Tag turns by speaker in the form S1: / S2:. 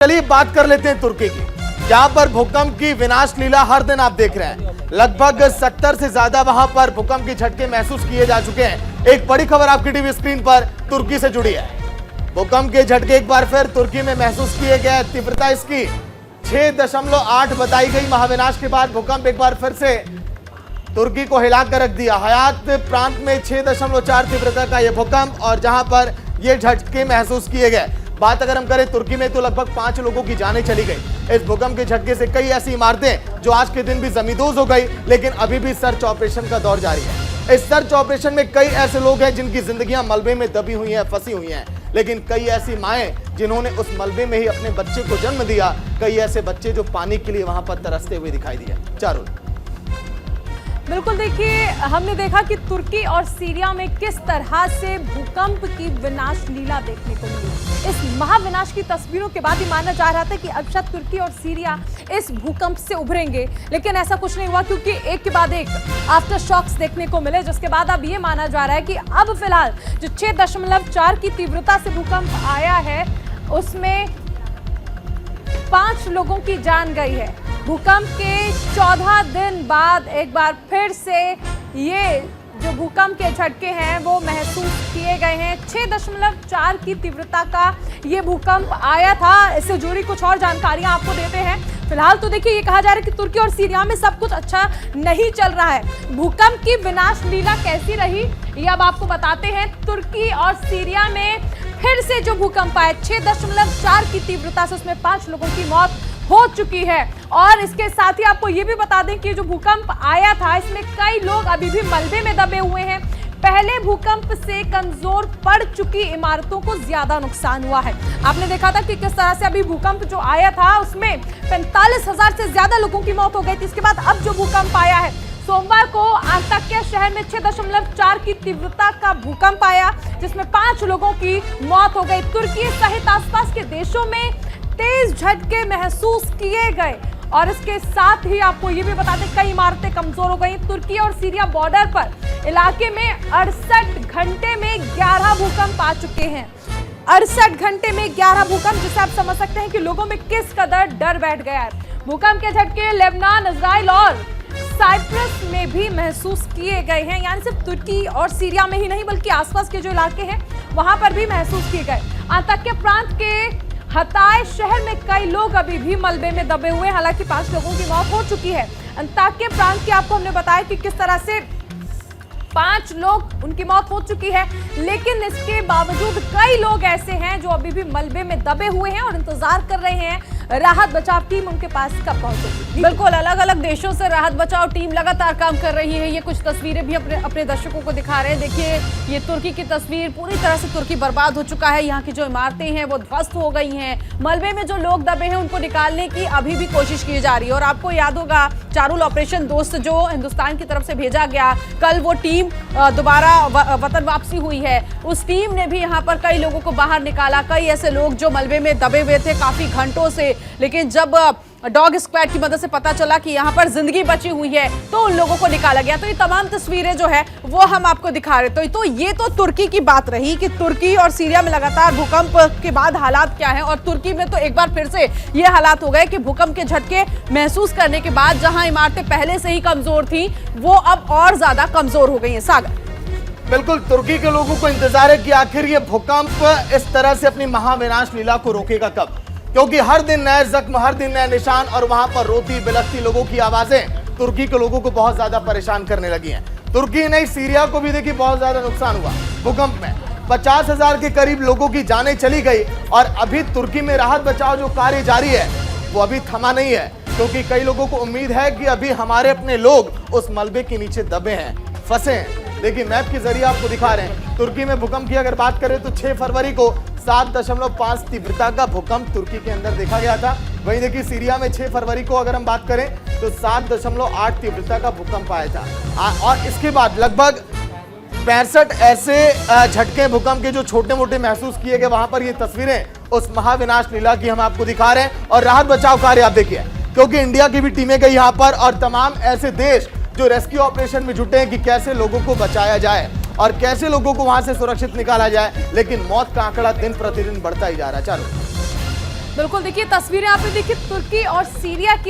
S1: चलिए बात कर लेते हैं तुर्की की, जहां पर भूकंप की विनाश लीला हर दिन आप देख रहे हैं। लगभग 70 से ज्यादा वहां पर भूकंप के झटके महसूस किए जा चुके हैं। एक बड़ी खबर आपकी टीवी स्क्रीन पर तुर्की से जुड़ी है। भूकंप के झटके एक बार फिर तुर्की में महसूस किए गए। तीव्रता इसकी 6.8 बताई गई। महाविनाश के बाद भूकंप एक बार फिर से तुर्की को हिलाकर रख दिया। हयात प्रांत में 6.4 तीव्रता का यह भूकंप और जहां पर यह झटके महसूस किए गए। बात अगर हम करें तुर्की में तो लगभग 5 लोगों की जानें चली गई। इस भूकंप के झटके से कई ऐसी इमारतें जो आज के दिन भी जमींदोज हो गई, लेकिन अभी भी सर्च ऑपरेशन का दौर जारी है। इस सर्च ऑपरेशन में कई ऐसे लोग हैं जिनकी जिंदगियां मलबे में दबी हुई हैं, फंसी हुई हैं, लेकिन कई ऐसी माएं जिन्होंने उस मलबे में ही अपने बच्चे को जन्म दिया। कई ऐसे बच्चे जो पानी के लिए वहां पर तरसते हुए दिखाई दिए। चारुल,
S2: बिल्कुल, देखिए हमने देखा कि तुर्की और सीरिया में किस तरह से भूकंप की विनाश लीला देखने को मिली। इस महाविनाश की तस्वीरों के बाद ही माना जा रहा था कि अब शायद तुर्की और सीरिया इस भूकंप से उभरेंगे, लेकिन ऐसा कुछ नहीं हुआ क्योंकि एक के बाद एक आफ्टर शॉक्स देखने को मिले, जिसके बाद अब ये माना जा रहा है कि अब फिलहाल जो 6.4 की तीव्रता से भूकंप आया है उसमें 5 लोगों की जान गई है। भूकंप के 14 दिन बाद एक बार फिर से ये जो भूकंप के झटके हैं वो महसूस किए गए हैं। 6.4 की तीव्रता का ये भूकंप आया था। इससे जुड़ी कुछ और जानकारियां आपको देते हैं। फिलहाल तो देखिए ये कहा जा रहा है कि तुर्की और सीरिया में सब कुछ अच्छा नहीं चल रहा है। भूकंप की विनाश लीला कैसी रही ये अब आपको बताते हैं। तुर्की और सीरिया में फिर से जो भूकंप आया 6.4 की तीव्रता से, उसमें 5 लोगों की मौत हो चुकी है। और इसके साथ ही आपको ये भी बता दें कि जो भूकंप आया था इसमें कई लोग अभी भी मलबे में दबे हुए हैं। पहले भूकंप से कमजोर पड़ चुकी इमारतों को ज्यादा नुकसान हुआ है। आपने देखा था कि किस तरह से अभी भूकंप जो आया था उसमें 45,000 से ज्यादा लोगों की मौत हो गई थी। इसके बाद अब जो भूकंप आया है सोमवार को अंताक्या शहर में 6.4 की तीव्रता का भूकंप आया, जिसमें 5 लोगों की मौत हो गई। तुर्की सहित आसपास के देशों में तेज झटके महसूस किए गए और इसके साथ ही आपको ये भी बता दें कई इमारतें कमजोर हो गई। तुर्की और सीरिया बॉर्डर पर इलाके में 68 घंटे में 11 भूकंप आ चुके हैं। 68 घंटे में 11 भूकंप, जिससे आप समझ सकते हैं कि लोगों में किस कदर डर बैठ गया है। भूकंप के झटके लेबनान, इजराइल और साइप्रस में भी महसूस किए गए हैं। यानी सिर्फ तुर्की और सीरिया में ही नहीं बल्कि आसपास के जो इलाके हैं वहां पर भी महसूस किए गए। अंताक्या प्रांत के हताय शहर में कई लोग अभी भी मलबे में दबे हुए हैं। हालांकि 5 लोगों की मौत हो चुकी है। अंताक्या प्रांत की आपको हमने बताया कि किस तरह से 5 लोग उनकी मौत हो चुकी है, लेकिन इसके बावजूद कई लोग ऐसे हैं जो अभी भी मलबे में दबे हुए हैं और इंतजार कर रहे हैं राहत बचाव टीम उनके पास कब पहुंचेगी।
S3: बिल्कुल, अलग अलग देशों से राहत बचाव टीम लगातार काम कर रही है। ये कुछ तस्वीरें भी अपने दर्शकों को दिखा रहे हैं। देखिए ये तुर्की की तस्वीर, पूरी तरह से तुर्की बर्बाद हो चुका है। यहाँ की जो इमारतें हैं वो ध्वस्त हो गई हैं। मलबे में जो लोग दबे हैं उनको निकालने की अभी भी कोशिश की जा रही है। और आपको याद होगा चारुल, ऑपरेशन दोस्त जो हिंदुस्तान की तरफ से भेजा गया, कल वो टीम दोबारा वतन वापसी हुई है। उस टीम ने भी यहाँ पर कई लोगों को बाहर निकाला। कई ऐसे लोग जो मलबे में दबे हुए थे काफी घंटों से, लेकिन जब डॉग स्क्वाड की मदद से पता चला कि यहाँ पर जिंदगी बची हुई है तो उन लोगों को निकाला गया। तो ये तमाम तस्वीरें जो है वो हम आपको दिखा रहे। तो ये तो तुर्की की बात रही कि तुर्की और सीरिया में लगातार भूकंप के बाद हालात क्या हैं। और तुर्की में तो एक बार फिर से ये हालात हो गए कि भूकंप के झटके महसूस करने के बाद जहां इमारतें पहले से ही कमजोर थी वो अब और ज्यादा कमजोर हो गई है। सागर,
S1: बिल्कुल, तुर्की के लोगों को इंतजार है कि आखिर ये भूकंप इस तरह से अपनी महाविनाश लीला को रोकेगा कब, क्योंकि हर दिन नए जख्म, हर दिन नए निशान और वहां पर रोती बिलखती लोगों की आवाजें तुर्की के लोगों को बहुत ज्यादा परेशान करने लगी हैं। तुर्की नहीं, सीरिया को भी देखिए बहुत ज्यादा नुकसान हुआ भूकंप में। 50,000 के करीब लोगों की जानें चली गई और अभी तुर्की में राहत बचाव जो कार्य जारी है वो अभी थमा नहीं है, क्योंकि कई लोगों को उम्मीद है कि अभी हमारे अपने लोग उस मलबे के नीचे दबे हैं, फंसे हैं। देखिए मैप के जरिए आपको दिखा रहे हैं। तुर्की में भूकंप की अगर बात करें तो 6 फरवरी को 7.5 तीव्रता का भूकंप तुर्की के अंदर देखा गया था। वहीं देखिए सीरिया में 6 फरवरी को अगर हम बात करें तो 7.8 तीव्रता का भूकंप आया था। और इसके बाद लगभग 65 ऐसे झटके भूकंप के जो छोटे मोटे महसूस किए गए। वहां पर ये तस्वीरें उस महाविनाश लीला की हम आपको दिखा रहे हैं। और राहत बचाव कार्य आप देखिए, क्योंकि इंडिया की भी टीमें गई यहाँ पर और तमाम ऐसे देश जो रेस्क्यू ऑपरेशन में जुटे हैं कि कैसे लोगों को बचाया जाए और कैसे लोगों को वहां से सुरक्षित निकाला जाए। लेकिन मौत का आंकड़ा दिन प्रतिदिन बढ़ता ही जा रहा है। चलो
S2: बिल्कुल देखिए तस्वीरें आपने देखी तुर्की और सीरिया की।